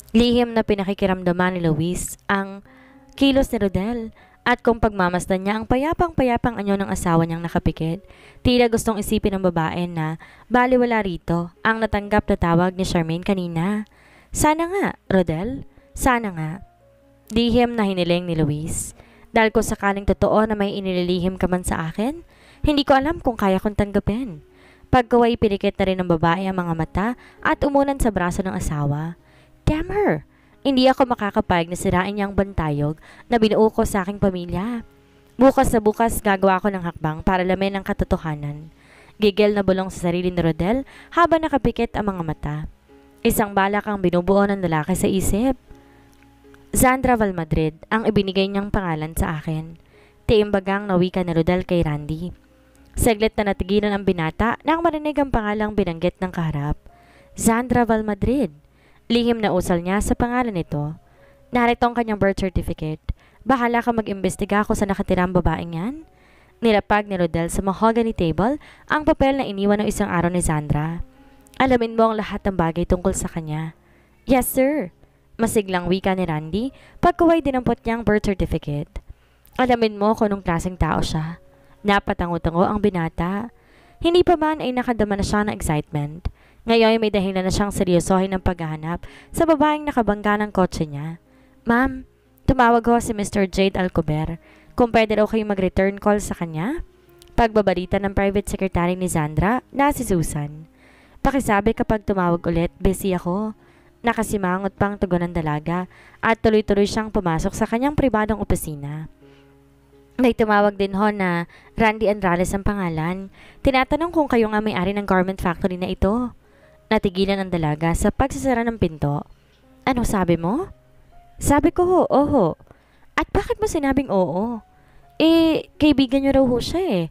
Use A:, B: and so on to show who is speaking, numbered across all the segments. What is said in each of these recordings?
A: Lihim na pinakikiramdaman ni Luis ang kilos ni Rodel at kung pagmamasdan niya ang payapang-payapang anyo ng asawa niyang nakapikit, tila gustong isipin ng babae na baliwala rito ang natanggap na tawag ni Charmaine kanina. Sana nga, Rodel. Sana nga. Lihim na hiniling ni Luis. Dahil kung sakaling totoo na may inililihim ka man sa akin, hindi ko alam kung kaya kong tanggapin. Pagkaway pinikit na rin ng babae ang mga mata at umunan sa braso ng asawa. Damn her! Hindi ako makakapayag na sirain niyang bantayog na binuo ko sa aking pamilya. Bukas na bukas gagawa ko ng hakbang para lamin ang katotohanan. Gigil na bulong sa sarili ni Rodel habang nakapikit ang mga mata. Isang balak ang binubuo ng lalaki sa isip. Zandra Valmadrid ang ibinigay niyang pangalan sa akin. Tiimbagang nawika ni Rodel kay Randy. Saglit na natigilan ang binata nang marinig ang pangalang binanggit ng kaharap. Zandra Valmadrid. Lihim na usal niya sa pangalan nito. Narito ang kanyang birth certificate. Bahala ka mag-imbestiga kung sa nakatirang babaeng yan. Nilapag ni Rodel sa mahogany table ang papel na iniwan ng isang araw ni Zandra. Alamin mo ang lahat ng bagay tungkol sa kanya. Yes, sir. Masiglang wika ni Randy pagkaway dinampot niyang birth certificate. Alamin mo kung anong klaseng tao siya. Napatango-tango ang binata. Hindi pa man ay nakadama na siya ng excitement. Ngayon may dahilan na siyang seryosohin ng paghahanap sa babaeng nakabangga ng kotse niya. Ma'am, tumawag ho si Mr. Jade Alcober. Kung pwede raw kayo mag-return call sa kanya? Pagbabalita ng private secretary ni Zandra na si Susan. Pakisabi kapag tumawag ulit, busy ako. Nakasimangot pang tugon ng dalaga at tuloy-tuloy siyang pumasok sa kanyang pribadong opisina. May tumawag din ho na Randy Andrales ang pangalan. Tinatanong kung kayo nga may-ari ng garment factory na ito. Natigilan ang dalaga sa pagsasara ng pinto. Ano sabi mo? Sabi ko ho, oho. At bakit mo sinabing oo? Kaibigan niyo raw ho siya eh.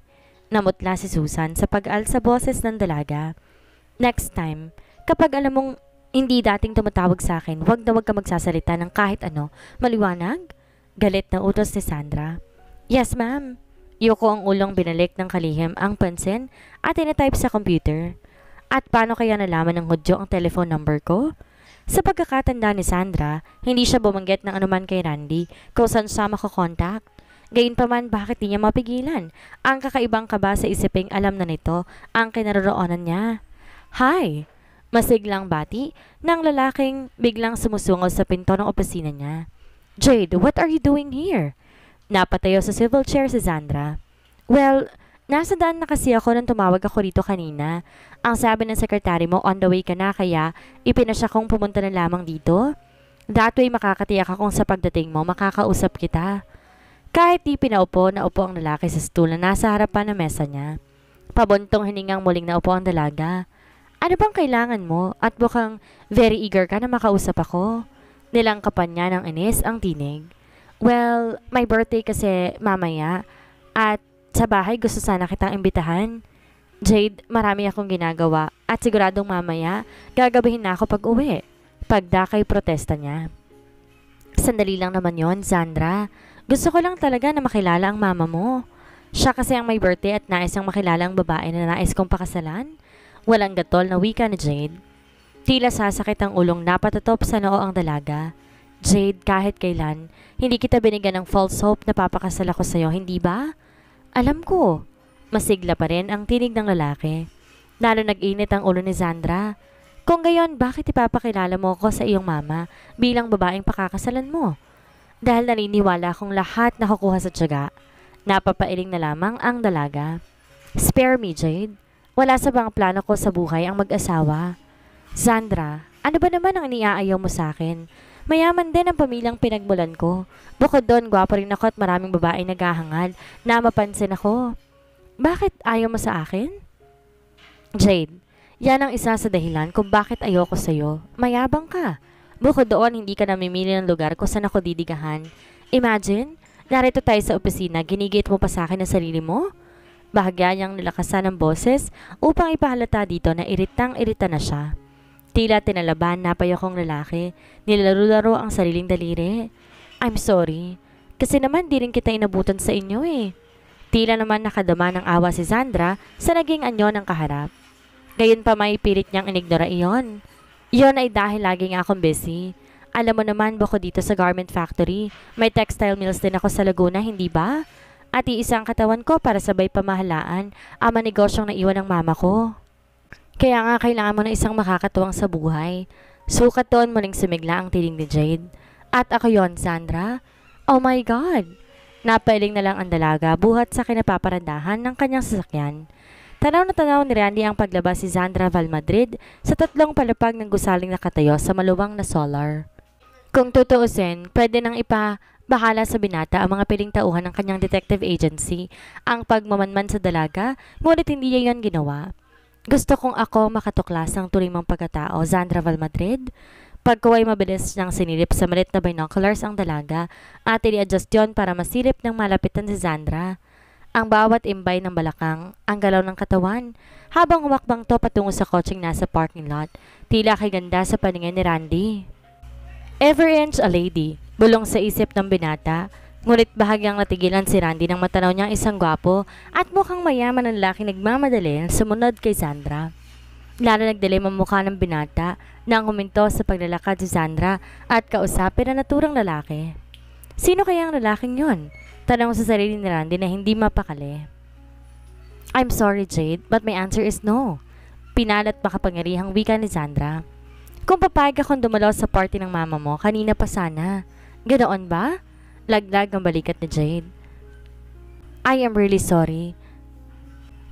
A: Namutla si Susan sa pag-al sa boses ng dalaga. Next time, kapag alam mong hindi dating tumatawag sa akin, wag na wag ka magsasalita ng kahit ano. Maliwanag? Galit na utos ni Sandra. Yes, ma'am. Yuko ang ulong binalik ng kalihim ang pansin at tinatype sa computer. At paano kaya nalaman ng Hudyo ang telephone number ko? Sa pagkakatanda ni Sandra, hindi siya bumanggit ng anuman kay Randy kung saan siya makakontakt. Gayunpaman bakit di niya mapigilan? Ang kakaibang kaba sa isiping alam na nito ang kinaroroonan niya. Hi! Masiglang bati ng lalaking biglang sumusungaw sa pinto ng opisina niya. Jade, what are you doing here? Napatayo sa swivel chair si Sandra. Well, nasa daan na kasi ako nang tumawag ako rito kanina. Ang sabi ng sekretary mo on the way ka na kaya ipinasya kong pumunta na lamang dito. That way makakatiyak akong sa pagdating mo makakausap kita. Kahit di pinaupo, naupo ang lalaki sa stool na nasa harapan ng mesa niya. Pabuntong hiningang muling naupo ang dalaga. Ano bang kailangan mo at mukhang very eager ka na makausap ako? Nilangkapan niya ng inis ang tinig. Well, my birthday kasi mamaya at sa bahay gusto sana kitang imbitahan. Jade, marami akong ginagawa at siguradong mamaya gagabihin na ako pag uwi. Pagdakay protesta niya. Sandali lang naman yon, Sandra. Gusto ko lang talaga na makilala ang mama mo. Siya kasi ang may birthday at nais ang makilala ang babae na nais kong pakasalan. Walang gatol na wika ni Jade. Tila sasakit ang ulong napatatop sa noo ang dalaga. Jade, kahit kailan, hindi kita binigyan ng false hope na papakasal ako sa'yo, hindi ba? Alam ko. Masigla pa rin ang tinig ng lalaki. Lalo nag-init ang ulo ni Sandra. Kung gayon, bakit ipapakilala mo ako sa iyong mama bilang babaeng pakakasalan mo? Dahil naniniwala akong lahat nakukuha sa tiyaga. Napapailing na lamang ang dalaga. Spare me, Jade. Wala sa bang plano ko sa buhay ang mag-asawa. Sandra, ano ba naman ang iniaayaw mo sa akin? Mayaman din ang pamilyang pinagmulan ko. Bukod doon, gwapo rin ako at maraming babae naghahangad na mapansin ako. Bakit ayaw mo sa akin? Jade, yan ang isa sa dahilan kung bakit ayoko sa'yo. Mayabang ka. Bukod doon, hindi ka namimili ng lugar kung saan ako didigahan. Imagine, narito tayo sa opisina, ginigit mo pa sa akin ang sarili mo? Bahagya niyang nilakasan ng boses upang ipahalata dito na iritang-irita na siya. Tila tinalaban na payokong lalaki, nilalaro-laro ang sariling daliri. I'm sorry, kasi naman di rin kita inabutan sa inyo eh. Tila naman nakadama ng awa si Sandra sa naging anyo ng kaharap. Gayon pa may pilit niyang inignora iyon. Iyon ay dahil lagi nga akong busy. Alam mo naman, bako dito sa garment factory. May textile mills din ako sa Laguna, hindi ba? At iisang katawan ko para sabay pamahalaan ang mga negosyong naiwan ng mama ko. Kaya nga kailangan mo ng isang makakatuwang sa buhay. Sukat doon muling sumigla ang tiling ni Jade. At ako yon, Sandra. Oh my God! Napailing na lang ang dalaga buhat sa kinapaparandahan ng kanyang sasakyan. Tanaw na tanaw ni Randy ang paglabas si Sandra Valmadrid sa tatlong palapag ng gusaling nakatayo sa maluwang na solar. Kung tutuusin, pwede nang bahala sa binata ang mga piling tauhan ng kanyang detective agency ang pagmamanman sa dalaga, ngunit hindi niya yan ginawa. Gusto kong ako makatuklas ng tuloy mong pagkatao, Sandra Valmadrid. Pagkuway mabilis niyang sinilip sa malit na binoculars ang dalaga at i-adjust yon para masilip ng malapitan si Sandra. Ang bawat imbay ng balakang, ang galaw ng katawan, habang humakbang to patungo sa kotseng nasa parking lot, tila kay ganda sa paningin ni Randy. Every inch a lady, bulong sa isip ng binata, ngunit bahagyang natigilan si Randy nang matanaw niyang isang gwapo at mukhang mayaman na lalaki nagmamadali sumunod kay Sandra. Lalo nagdilim ang mukha ng binata nang huminto sa paglalakad si Sandra at kausapin ang naturang lalaki. Sino kaya ang lalaking yon? Tanong sa sarili ni Randy na hindi mapakali. I'm sorry, Jade, but my answer is no. Pinalat makapangyarihang wika ni Sandra. Kung papayag akong dumalaw sa party ng mama mo, kanina pa sana. Ganoon ba? Laglag ang balikat ni Jade. I am really sorry.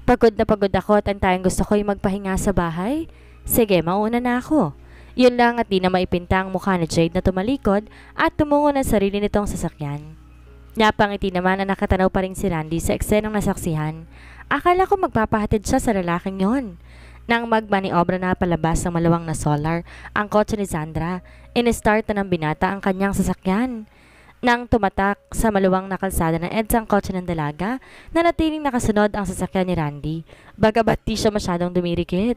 A: Pagod na pagod ako at ang tayong gusto ko ay magpahinga sa bahay. Sige, mauna na ako. Yun lang at di na maipinta ang mukha ni Jade na tumalikod at tumungo ng sarili nitong sasakyan. Napangiti naman ang nakatanaw pa rin si Randy sa eksenang nasaksihan. Akala ko magpapahatid siya sa lalaking yon. Nang magmaniobra na palabas ng maluwang na solar ang kotse ni Sandra, in-start na ng binata ang kanyang sasakyan. Nang tumatak sa maluwang na kalsada ng EDSA ang kotse ng dalaga, nanatiling nakasunod ang sasakyan ni Randy, bagamat di siya masyadong dumirikit.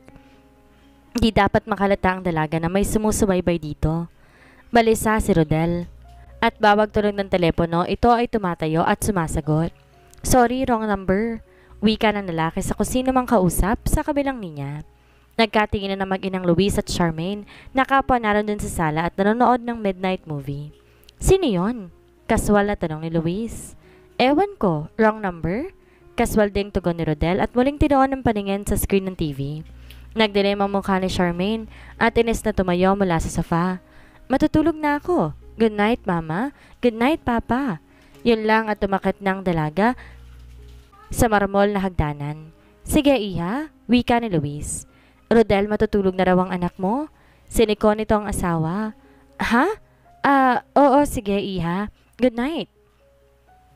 A: Di dapat makalata ang dalaga na may sumusubaybay dito. Balisa si Rodel. At bawag tulog ng telepono, ito ay tumatayo at sumasagot. Sorry, wrong number. Wika ng lalaki sa kung sino mang kausap sa kabilang linya. Nagkatingin na mag-inang Luis at Charmaine na kapwa naroon din sa sala at nanonood ng midnight movie. Sino yon? Kaswal na tanong ni Luis. Ewan ko, wrong number? Kaswal ding tugon ni Rodel at muling tinoon ng paningin sa screen ng TV. Nagdilim ang mukha ni Charmaine at inis na tumayo mula sa sofa. Matutulog na ako. Good night, Mama. Good night, Papa. Yun lang at tumakit ng dalaga sa marmol na hagdanan. Sige, Iha, wika ni Luis. Rodel, matutulog na raw ang anak mo? Siniko nito ang asawa. Ha? Oo, sige, Iha. Good night.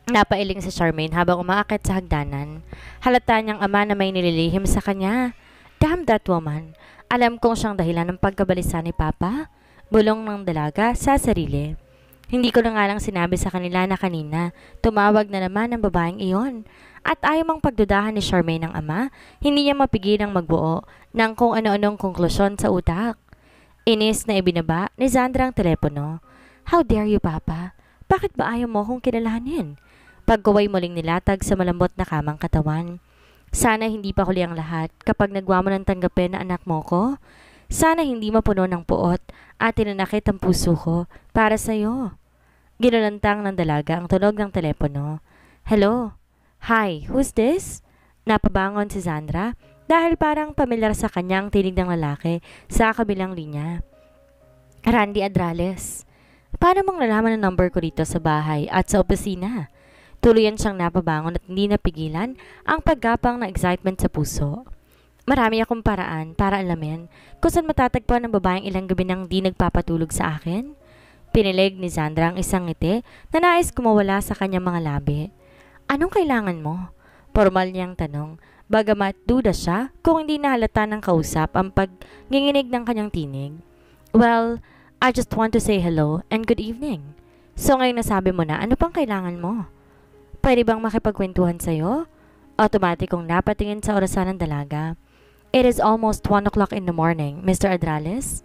A: Napailing si Charmaine habang umaakit sa hagdanan. Halata niyang ama na may nililihim sa kanya. Damn that woman. Alam kong siyang dahilan ng pagkabalisa ni Papa. Bulong ng dalaga sa sarili. Hindi ko na nga lang sinabi sa kanila na kanina, tumawag na naman ang babaeng iyon. At ayaw mang pagdudahan ni Charmaine ng ama, hindi niya mapigilang magbuo ng kung ano-anong konklusyon sa utak. Inis na ibinaba ni Sandra ang telepono. How dare you, Papa? Bakit ba ayaw mo akong kilalanin? Pagkuway muling nilatag sa malambot na kamang katawan. Sana hindi pa huli ang lahat kapag nagwa mo ng tanggapin na anak mo ko. Sana hindi mapuno ng puot at tinanakit ang puso ko para sa'yo. Ginulantang ng dalaga ang tunog ng telepono. Hello? Hi, who's this? Napabangon si Sandra dahil parang pamilyar sa kanya ang tinig ng lalaki sa kabilang linya. Randy Adrales. Paano mong nalaman ang number ko dito sa bahay at sa opisina? Tuluyan siyang napabangon at hindi napigilan ang paggapang ng excitement sa puso. Marami akong paraan para alamin kung saan matatagpuan ng babaeng ilang gabi nang di nagpapatulog sa akin. Pinilig ni Sandra ang isang ngiti na nais kumawala sa kanyang mga labi. Anong kailangan mo? Formal niyang tanong, bagamat duda siya kung hindi nahalata ng kausap ang pagginginig ng kanyang tinig. Well, I just want to say hello and good evening. So ngayon nasabi mo na, ano pang kailangan mo? Pwede bang makipagkwentuhan sa'yo? Automatikong napatingin sa orasan ng dalaga. It is almost 1 o'clock in the morning, Mr. Adrales.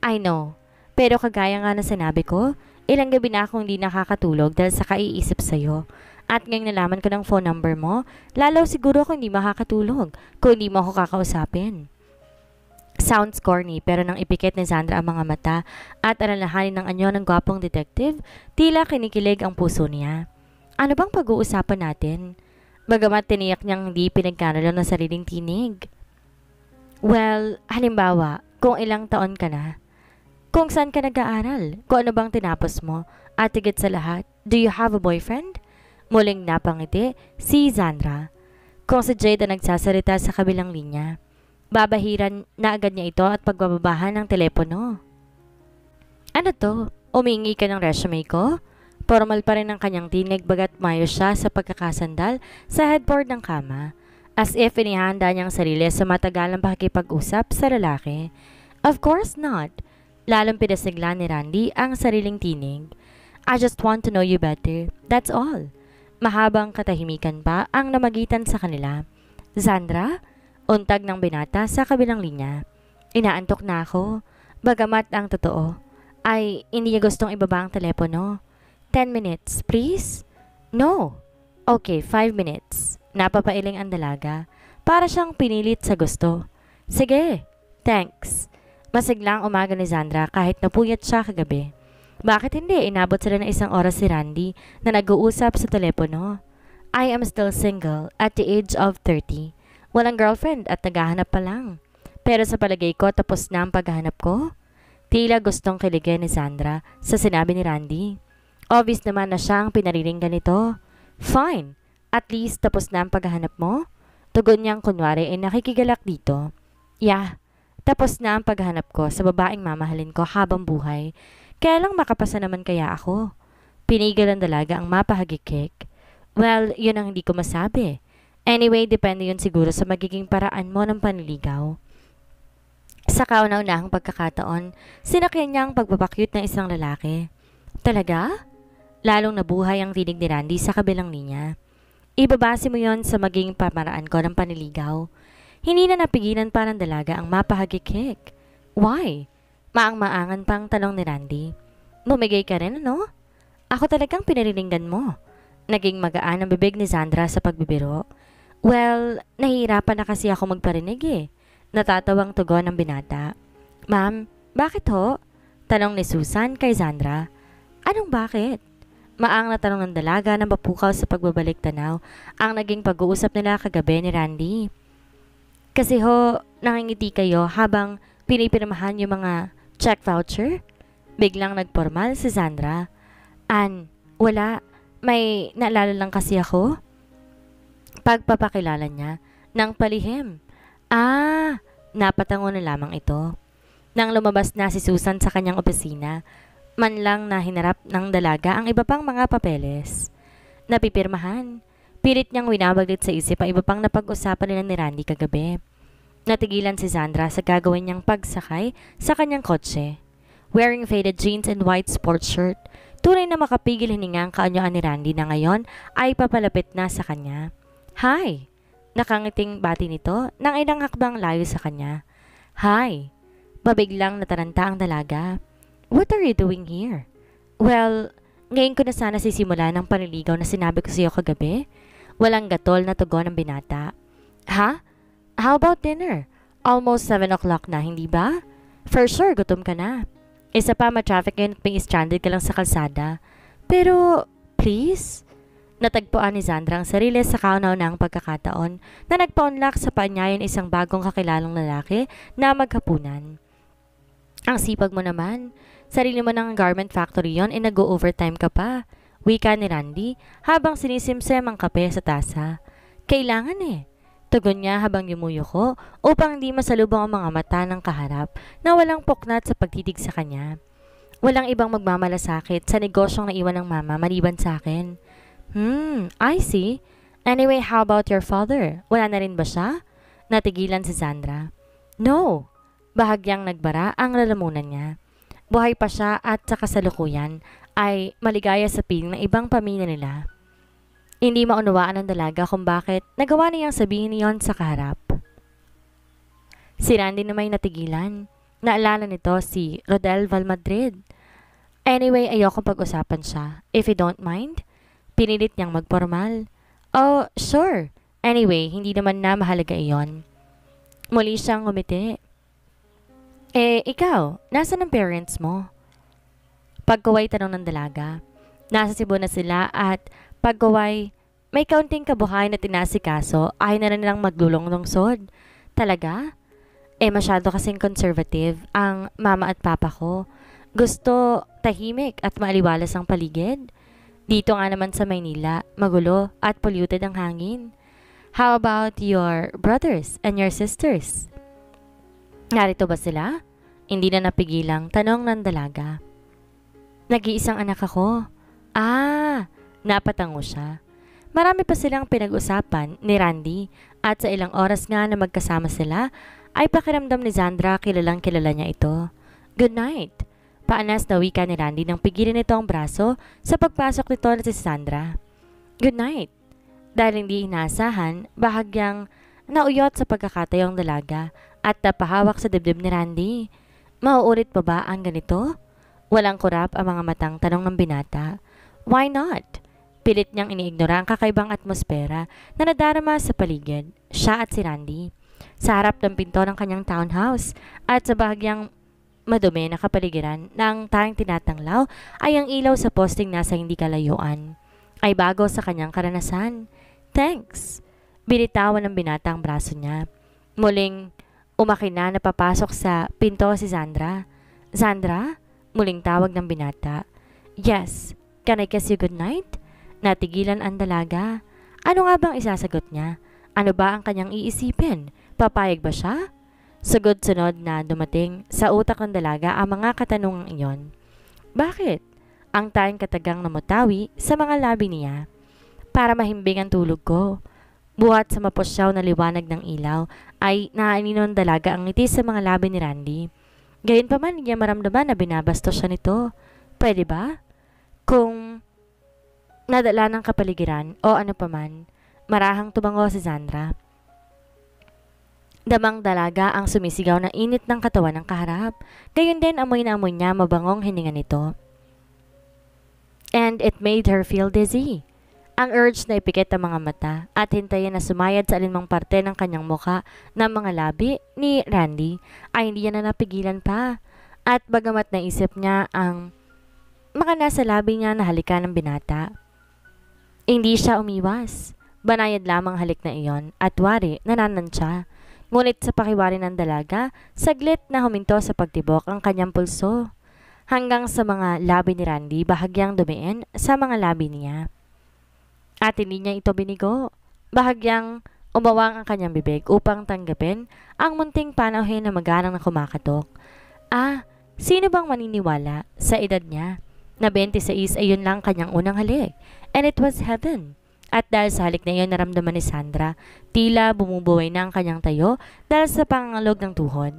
A: I know, pero kagaya nga na sinabi ko, ilang gabi na akong hindi nakakatulog dahil sa kaiisip sa'yo. At ngayong nalaman ko ng phone number mo, lalo siguro ako hindi makakatulog kung hindi mo ako kakausapin. Sounds corny pero nang ipikit ni Sandra ang mga mata at alalahanin ng anyo ng gwapong detective, tila kinikilig ang puso niya. Ano bang pag-uusapan natin? Bagamat tiniyak niyang hindi pinagkanalo ng sariling tinig. Well, halimbawa, kung ilang taon ka na, kung saan ka nag-aaral, kung ano bang tinapos mo, at higit sa lahat, do you have a boyfriend? Muling napangiti si Sandra. Kung si Jade ang nagsasalita sa kabilang linya, babahiran na agad niya ito at pagbababahan ng telepono. Ano to? Umingi ka ng resume ko? Formal pa rin ang kanyang tinig bagat mayo siya sa pagkakasandal sa headboard ng kama. As if inihanda niyang sarili sa matagalang pakikipag-usap sa lalaki. Of course not. Lalong pinasigla ni Randy ang sariling tinig. I just want to know you better. That's all. Mahabang katahimikan pa ang namagitan sa kanila. Sandra? Untag ng binata sa kabilang linya. Inaantok na ako. Bagamat ang totoo ay hindi niya gustong ibaba ang telepono. 10 minutes, please? No. Okay, 5 minutes. Napapailing ang dalaga. Para siyang pinilit sa gusto. Sige, thanks. Masiglang umaga ni Sandra kahit napuyat siya kagabi. Bakit hindi inabot sila ng 1 oras si Randy na nag-uusap sa telepono? I am still single at the age of 30. Walang girlfriend at naghahanap pa lang. Pero sa palagay ko tapos na ang paghahanap ko. Tila gustong kiligin ni Sandra sa sinabi ni Randy. Obvious naman na siya ang pinariringgan nito. Fine. At least tapos na ang paghahanap mo? Tugon niyang kunwari ay nakikigalak dito. Yeah. Tapos na ang paghahanap ko sa babaeng mamahalin ko habang buhay. Kaya lang makapasa naman kaya ako. Pinigil ang dalaga ang mapahagikik. Well, yun ang hindi ko masabi. Anyway, depende yun siguro sa magiging paraan mo ng panliligaw. Sa kauna-unahang pagkakataon, sinakyan niya ang pagpapakyut ng isang lalaki. Talaga? Lalong nabuhay ang tinig ni Randy sa kabilang linya. Ibabase mo yon sa maging pamaraan ko ng panliligaw. Hindi na napigilan pa ng dalaga ang mapahagikik. Why? Maang-maangan pang tanong ni Randy. Bumigay ka rin, ano? Ako talagang pinariringgan mo. Naging magaan ang bibig ni Sandra sa pagbibiro. Well, nahihirapan na kasi ako magparinig eh. Natatawang tugon ng binata. Ma'am, bakit ho? Tanong ni Susan kay Sandra. Anong bakit? Maang na tanong ng dalaga na mapukaw sa pagbabalik tanaw ang naging pag-uusap nila kagabi ni Randy. Kasi ho, nangingiti kayo habang pinipirmahan yung mga check voucher? Biglang nagpormal si Sandra. Wala. May naalala lang kasi ako. Pagpapakilala niya ng palihim. Napatango na lamang ito. Nang lumabas na si Susan sa kanyang opisina, man lang na hinarap ng dalaga ang iba pang mga papeles. Napipirmahan. Pilit niyang winabaglit sa isip ang iba pang napag-usapan nila ni Randy kagabi. Natigilan si Sandra sa gagawin niyang pagsakay sa kanyang kotse. Wearing faded jeans and white sports shirt, tunay na makapigil hininga ang kaanyuan ni Randy na ngayon ay papalapit na sa kanya. Hi! Nakangiting bati nito nang ilang hakbang layo sa kanya. Hi! Mabiglang nataranta ang dalaga. What are you doing here? Well, ngayon ko na sana sisimula ng panliligaw na sinabi ko sa iyo kagabi. Walang gatol na tugon ng binata. Ha? How about dinner? Almost 7 o'clock na, hindi ba? For sure, gutom ka na. Isa pa, ma-traffic ngayon at may stranded ka lang sa kalsada. Pero, please? Natagpuan ni Sandra ang sarili sa kauna-unahang pagkakataon na nagpa-unlock sa paanyayan isang bagong kakilalang lalaki na maghapunan. Ang sipag mo naman. Sarili mo ng garment factory yon ay nag-overtime ka pa. Wika ni Randy habang sinisimsem ang kape sa tasa. Kailangan eh. Tugon niya habang yumuyuko upang hindi masalubong ang mga mata ng kaharap na walang puknat sa pagtitig sa kanya. Walang ibang magmamalasakit sa negosyong naiwan ng mama maliban sa akin. I see. Anyway, how about your father? Wala na rin ba siya? Natigilan si Sandra. No. Bahagyang nagbara ang lalamunan niya. Buhay pa siya at sa kasalukuyan ay maligaya sa piling ng ibang pamilya nila. Hindi maunawaan ng dalaga kung bakit nagawa niyang sabihin niyon sa kaharap. Si Randy na may natigilan. Naalala nito si Rodel Valmadrid. Anyway, ayokong pag-usapan siya. If you don't mind. Pinilit niyang magpormal. Oh, sure. Anyway, hindi naman na mahalaga iyon. Muli siyang ngumiti. Ikaw, nasaan ang parents mo? Pagkaway tanong ng dalaga. Nasa Cebu na sila at pagkaway, may kaunting kabuhay na tinasikaso ay na rin nilang maglulong-lungsod. Talaga? Masyado kasing conservative ang mama at papa ko. Gusto tahimik at maaliwalas ang paligid. Dito nga naman sa Maynila, magulo at polluted ang hangin. How about your brothers and your sisters? Narito ba sila? Hindi na napigilang tanong ng dalaga. Nag-iisang anak ako. Napatango siya. Marami pa silang pinag-usapan ni Randy at sa ilang oras nga na magkasama sila ay pakiramdam ni Sandra kilalang kilala niya ito. Good night. Paanas na wika ni Randy nang pigilin nito ang braso sa pagpasok nito na si Sandra. Good night. Dahil hindi inaasahan, bahagyang nauyot sa pagkakatayong dalaga at napahawak sa dibdib ni Randy. Mauulit pa ba ang ganito? Walang kurap ang mga matang tanong ng binata. Why not? Pilit niyang iniignora ang kakaibang atmosfera na nadarama sa paligid, siya at si Randy. Sa harap ng pinto ng kanyang townhouse at sa bahagyang madumi na kapaligiran ng tayong tinatanglaw ay ang ilaw sa posting nasa hindi kalayuan. Ay bago sa kanyang karanasan. Thanks! Binitawan ng binata ang braso niya. Muling umakina na papasok sa pinto si Sandra. Sandra? Muling tawag ng binata. Yes, can I kiss you good night? Natigilan ang dalaga. Ano nga bang isasagot niya? Ano ba ang kanyang iisipin? Papayag ba siya? Sugod-sunod na dumating sa utak ng dalaga ang mga katanungang iyon. Bakit? Ang tayong katagang namutawi sa mga labi niya. Para mahimbing ang tulog ko. Buhat sa mapusyaw na liwanag ng ilaw ay naanino ng dalaga ang ngiti sa mga labi ni Randy. Gayunpaman niya maramdaman na binabastos siya nito. Pwede ba? Kung nadala ng kapaligiran o ano paman, marahang tumango si Sandra. Damang dalaga ang sumisigaw na init ng katawan ng kaharap. Gayon din amoy na amoy niya mabangong hininga nito. And it made her feel dizzy. Ang urge na ipikit ang mga mata at hintayin na sumayad sa alinmang parte ng kanyang muka ng mga labi ni Randy ay hindi niya na napigilan pa. At bagamat naisip niya ang makana sa labi niya na halikan ng binata, hindi siya umiwas. Banayad lamang halik na iyon at wari nananansya. Ngunit sa pakiwari ng dalaga, saglit na huminto sa pagtibok ang kanyang pulso. Hanggang sa mga labi ni Randy bahagyang dumiin sa mga labi niya. At hindi niya ito binigo. Bahagyang umawang ang kanyang bibig upang tanggapin ang munting panauhin na magarang na kumakatok. Sino bang maniniwala sa edad niya na 26 ay yun lang kanyang unang halik? And it was heaven. At dahil sa halik na iyon naramdaman ni Sandra, tila bumubuhay na ang kanyang tayo dahil sa pangangalog ng tuhod.